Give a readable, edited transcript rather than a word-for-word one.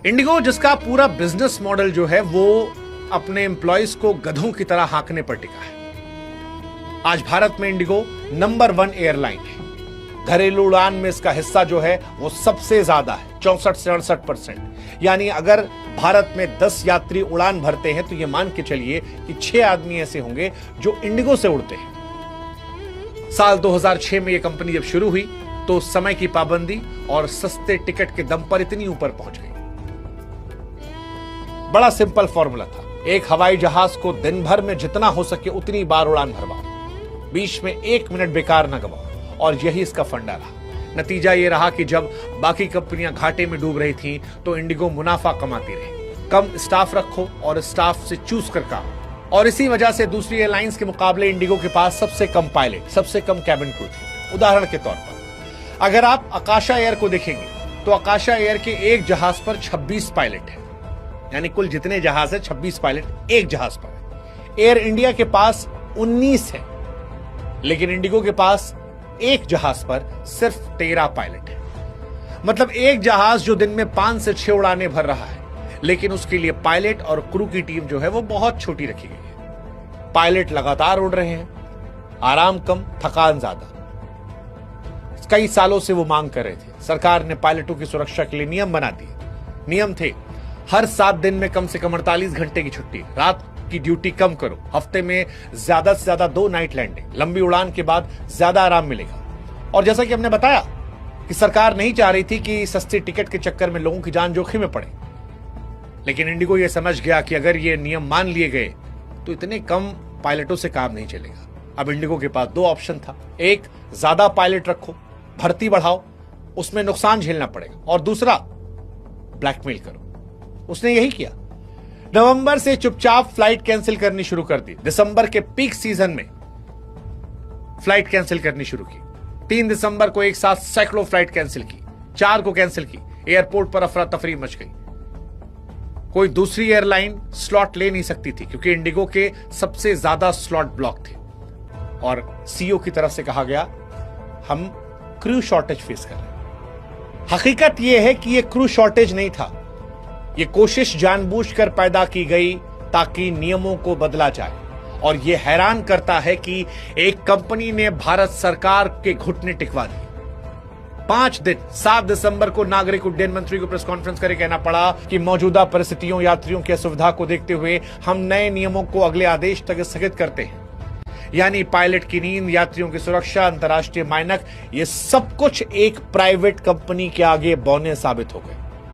Indigo जिसका पूरा business model जो है वो अपने एम्प्लॉयज को गधों की तरह हाँकने पर टिका है। आज भारत में इंडिगो नंबर 1 एयरलाइन है। घरेलू उड़ान में इसका हिस्सा जो है वो सबसे ज्यादा है, 64 से 68%। यानी अगर भारत में 10 यात्री उड़ान भरते हैं तो ये मान के चलिए कि 6 आदमी ऐसे होंगे जो इंडिगो से उड़ते हैं। साल 2006 में यह कंपनी जब शुरू हुई तो समय की पाबंदी और सस्ते टिकट के दम पर इतनी ऊपर पहुंच गई। बड़ा सिंपल फॉर्मूला था, एक हवाई जहाज को दिन भर में जितना हो सके उतनी बार उड़ान भरवाओ, बीच में 1 मिनट बेकार न गवाओ, और यही इसका फंडा रहा। नतीजा यह रहा कि जब बाकी कंपनियां घाटे में डूब रही थीं तो इंडिगो मुनाफा कमाती रही। कम स्टाफ रखो और स्टाफ से चूज कर काम, और इसी वजह से दूसरी एयरलाइंस के मुकाबले इंडिगो के पास सबसे कम पायलट, सबसे कम कैबिन क्रू थे। उदाहरण के तौर पर अगर आप आकाशा एयर को देखेंगे तो आकाशा एयर के एक जहाज पर 26 पायलट है, यानी कुल जितने जहाज है 26 पायलट एक जहाज पर है। एयर इंडिया के पास 19 है, लेकिन इंडिगो के पास एक जहाज पर सिर्फ 13 पायलट है। मतलब एक जहाज जो दिन में 5 से 6 उड़ानें भर रहा है, लेकिन उसके लिए पायलट और क्रू की टीम जो है वो बहुत छोटी रखी गई है। पायलट लगातार उड़ रहे हैं, आराम कम, थकान ज्यादा। कई सालों से वो मांग कर रहे थे। सरकार ने पायलटों की सुरक्षा के लिए नियम बना दिए। नियम थे, हर 7 दिन में कम से कम 48 घंटे की छुट्टी, रात की ड्यूटी कम करो, हफ्ते में ज्यादा से ज्यादा 2 नाइट लैंडिंग, लंबी उड़ान के बाद ज्यादा आराम मिलेगा। और जैसा कि हमने बताया कि सरकार नहीं चाह रही थी कि सस्ती टिकट के चक्कर में लोगों की जान जोखिम में पड़े, लेकिन इंडिगो ये समझ गया कि अगर ये नियम मान लिए गए तो इतने कम पायलटों से काम नहीं चलेगा। अब इंडिगो के पास 2 ऑप्शन था, एक ज्यादा पायलट रखो, भर्ती बढ़ाओ, उसमें नुकसान झेलना पड़ेगा, और दूसरा ब्लैकमेल करो। उसने यही किया। नवंबर से चुपचाप फ्लाइट कैंसिल करनी शुरू कर दी। दिसंबर के पीक सीजन में फ्लाइट कैंसिल करनी शुरू की। 3 दिसंबर को एक साथ सैकड़ों फ्लाइट कैंसिल की, 4 को कैंसिल की। एयरपोर्ट पर अफरा तफरी मच गई। कोई दूसरी एयरलाइन स्लॉट ले नहीं सकती थी क्योंकि इंडिगो के सबसे ज्यादा स्लॉट ब्लॉक थे, और सीईओ की तरफ से कहा गया हम क्रू शॉर्टेज फेस कर रहे हैं। हकीकत यह है कि यह क्रू शॉर्टेज नहीं था, ये कोशिश जानबूझकर पैदा की गई ताकि नियमों को बदला जाए। और यह हैरान करता है कि एक कंपनी ने भारत सरकार के घुटने टिकवा दिए। 5 दिन 7 दिसंबर को नागरिक उड्डयन मंत्री को प्रेस कॉन्फ्रेंस करके कहना पड़ा कि मौजूदा परिस्थितियों, यात्रियों की असुविधा को देखते हुए हम नए नियमों को अगले आदेश तक स्थगित करते हैं। यानी पायलट की नींद, यात्रियों की सुरक्षा, अंतर्राष्ट्रीय मानक, ये सब कुछ एक प्राइवेट कंपनी के आगे बौने साबित हो गए।